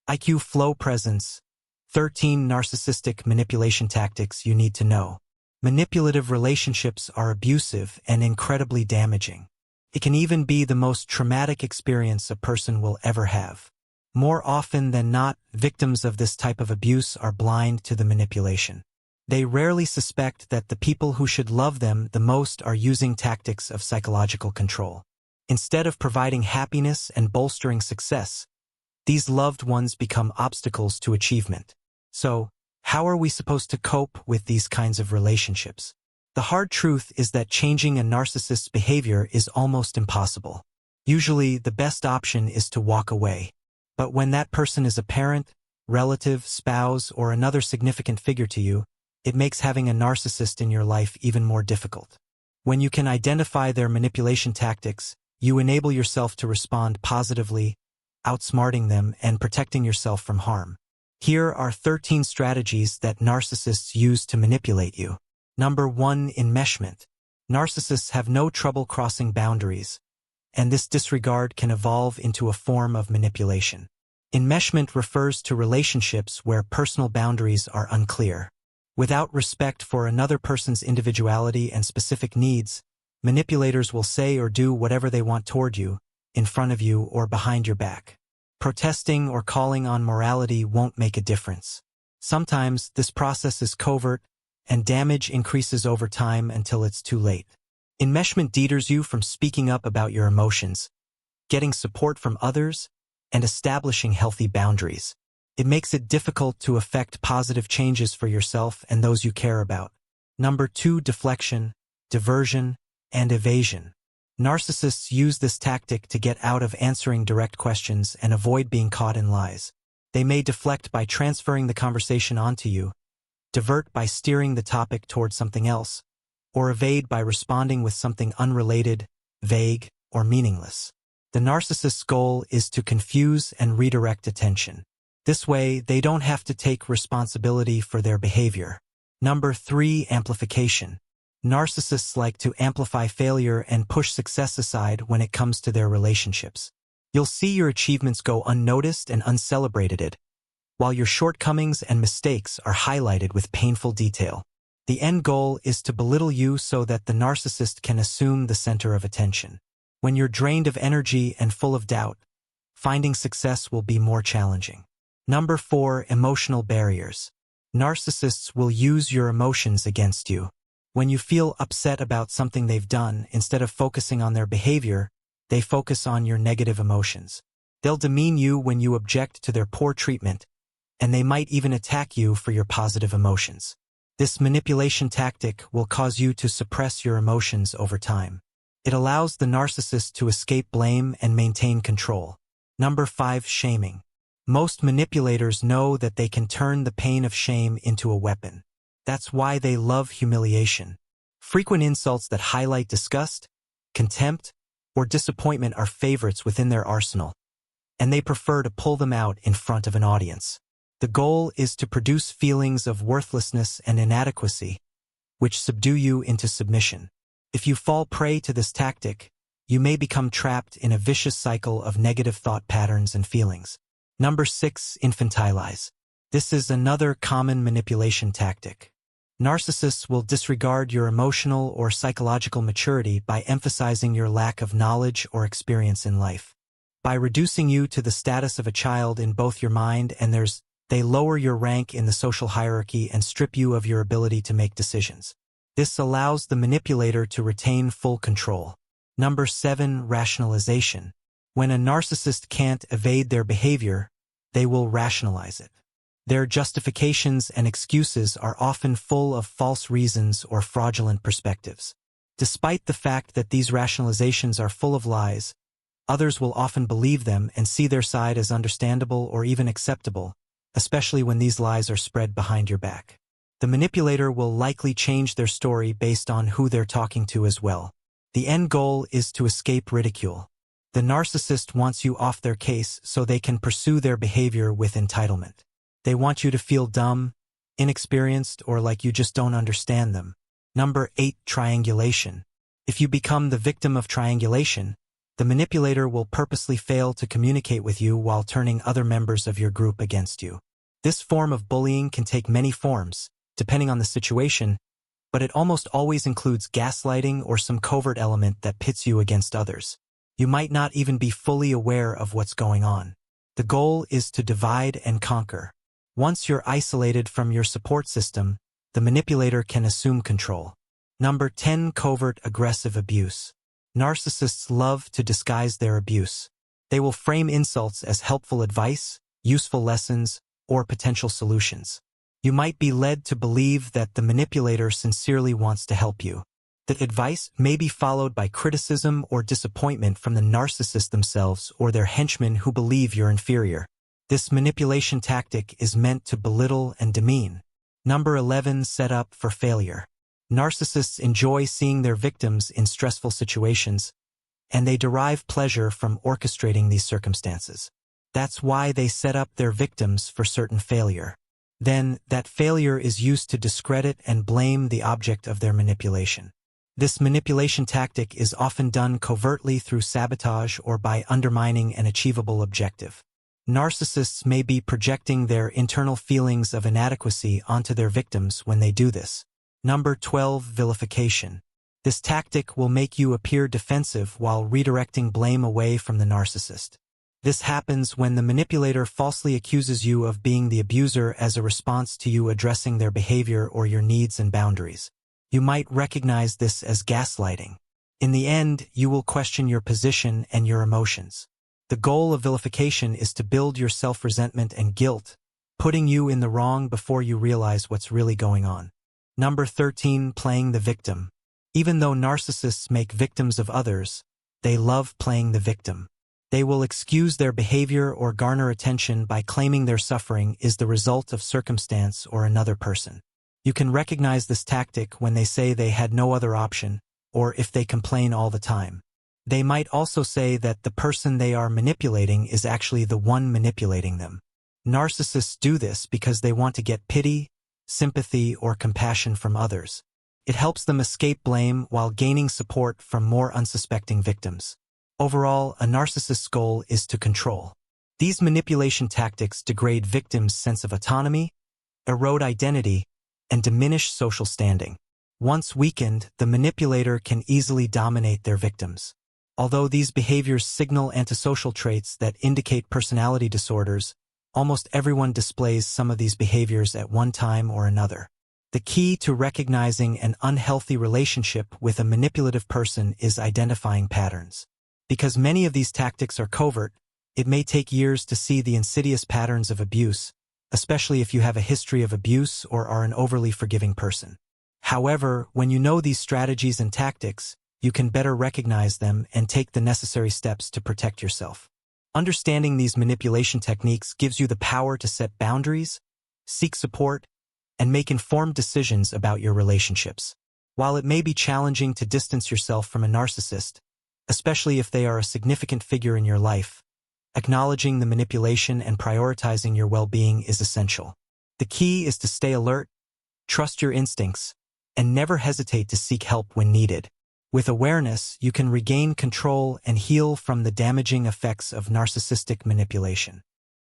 IQ flow presence. 13 narcissistic manipulation tactics you need to know. Manipulative relationships are abusive and incredibly damaging. It can even be the most traumatic experience a person will ever have. More often than not, victims of this type of abuse are blind to the manipulation. They rarely suspect that the people who should love them the most are using tactics of psychological control. Instead of providing happiness and bolstering success, these loved ones become obstacles to achievement. So, how are we supposed to cope with these kinds of relationships? The hard truth is that changing a narcissist's behavior is almost impossible. Usually, the best option is to walk away. But when that person is a parent, relative, spouse, or another significant figure to you, it makes having a narcissist in your life even more difficult. When you can identify their manipulation tactics, you enable yourself to respond positively, outsmarting them and protecting yourself from harm. Here are 13 strategies that narcissists use to manipulate you. Number 1. Enmeshment. Narcissists have no trouble crossing boundaries, and this disregard can evolve into a form of manipulation. Enmeshment refers to relationships where personal boundaries are unclear. Without respect for another person's individuality and specific needs, manipulators will say or do whatever they want toward you, in front of you or behind your back. Protesting or calling on morality won't make a difference. Sometimes this process is covert, and damage increases over time until it's too late. Enmeshment deters you from speaking up about your emotions, getting support from others, and establishing healthy boundaries. It makes it difficult to effect positive changes for yourself and those you care about. Number 2. Deflection, diversion, and evasion. Narcissists use this tactic to get out of answering direct questions and avoid being caught in lies. They may deflect by transferring the conversation onto you, divert by steering the topic towards something else, or evade by responding with something unrelated, vague, or meaningless. The narcissist's goal is to confuse and redirect attention. This way, they don't have to take responsibility for their behavior. Number 3. Amplification. Narcissists like to amplify failure and push success aside when it comes to their relationships. You'll see your achievements go unnoticed and uncelebrated, while your shortcomings and mistakes are highlighted with painful detail. The end goal is to belittle you so that the narcissist can assume the center of attention. When you're drained of energy and full of doubt, finding success will be more challenging. Number 4. Emotional barriers. Narcissists will use your emotions against you. When you feel upset about something they've done, instead of focusing on their behavior, they focus on your negative emotions. They'll demean you when you object to their poor treatment, and they might even attack you for your positive emotions. This manipulation tactic will cause you to suppress your emotions over time. It allows the narcissist to escape blame and maintain control. Number 5. Shaming. Most manipulators know that they can turn the pain of shame into a weapon. That's why they love humiliation. Frequent insults that highlight disgust, contempt, or disappointment are favorites within their arsenal, and they prefer to pull them out in front of an audience. The goal is to produce feelings of worthlessness and inadequacy, which subdue you into submission. If you fall prey to this tactic, you may become trapped in a vicious cycle of negative thought patterns and feelings. Number 6. Infantilize. This is another common manipulation tactic. Narcissists will disregard your emotional or psychological maturity by emphasizing your lack of knowledge or experience in life. By reducing you to the status of a child in both your mind and theirs, they lower your rank in the social hierarchy and strip you of your ability to make decisions. This allows the manipulator to retain full control. Number 7. Rationalization. When a narcissist can't evade their behavior, they will rationalize it. Their justifications and excuses are often full of false reasons or fraudulent perspectives. Despite the fact that these rationalizations are full of lies, others will often believe them and see their side as understandable or even acceptable, especially when these lies are spread behind your back. The manipulator will likely change their story based on who they're talking to as well. The end goal is to escape ridicule. The narcissist wants you off their case so they can pursue their behavior with entitlement. They want you to feel dumb, inexperienced, or like you just don't understand them. Number 8. Triangulation. If you become the victim of triangulation, The manipulator will purposely fail to communicate with you while turning other members of your group against you. This form of bullying can take many forms, depending on the situation, but it almost always includes gaslighting or some covert element that pits you against others. You might not even be fully aware of what's going on. The goal is to divide and conquer. Once you're isolated from your support system, the manipulator can assume control. Number 10. Covert aggressive abuse. Narcissists love to disguise their abuse. They will frame insults as helpful advice, useful lessons, or potential solutions. You might be led to believe that the manipulator sincerely wants to help you. That advice may be followed by criticism or disappointment from the narcissist themselves or their henchmen who believe you're inferior. This manipulation tactic is meant to belittle and demean. Number 11. Set up for failure. Narcissists enjoy seeing their victims in stressful situations, and they derive pleasure from orchestrating these circumstances. That's why they set up their victims for certain failure. Then, that failure is used to discredit and blame the object of their manipulation. This manipulation tactic is often done covertly through sabotage or by undermining an achievable objective. Narcissists may be projecting their internal feelings of inadequacy onto their victims when they do this. Number 12. Vilification. This tactic will make you appear defensive while redirecting blame away from the narcissist. This happens when the manipulator falsely accuses you of being the abuser as a response to you addressing their behavior or your needs and boundaries. You might recognize this as gaslighting. In the end, you will question your position and your emotions. The goal of vilification is to build your self-resentment and guilt, putting you in the wrong before you realize what's really going on. Number 13. Playing the victim. Even though narcissists make victims of others, they love playing the victim. They will excuse their behavior or garner attention by claiming their suffering is the result of circumstance or another person. You can recognize this tactic when they say they had no other option, or if they complain all the time. They might also say that the person they are manipulating is actually the one manipulating them. Narcissists do this because they want to get pity, sympathy, or compassion from others. It helps them escape blame while gaining support from more unsuspecting victims. Overall, a narcissist's goal is to control. These manipulation tactics degrade victims' sense of autonomy, erode identity, and diminish social standing. Once weakened, the manipulator can easily dominate their victims. Although these behaviors signal antisocial traits that indicate personality disorders, almost everyone displays some of these behaviors at one time or another. The key to recognizing an unhealthy relationship with a manipulative person is identifying patterns. Because many of these tactics are covert, it may take years to see the insidious patterns of abuse, especially if you have a history of abuse or are an overly forgiving person. However, when you know these strategies and tactics, you can better recognize them and take the necessary steps to protect yourself. Understanding these manipulation techniques gives you the power to set boundaries, seek support, and make informed decisions about your relationships. While it may be challenging to distance yourself from a narcissist, especially if they are a significant figure in your life, acknowledging the manipulation and prioritizing your well-being is essential. The key is to stay alert, trust your instincts, and never hesitate to seek help when needed. With awareness, you can regain control and heal from the damaging effects of narcissistic manipulation.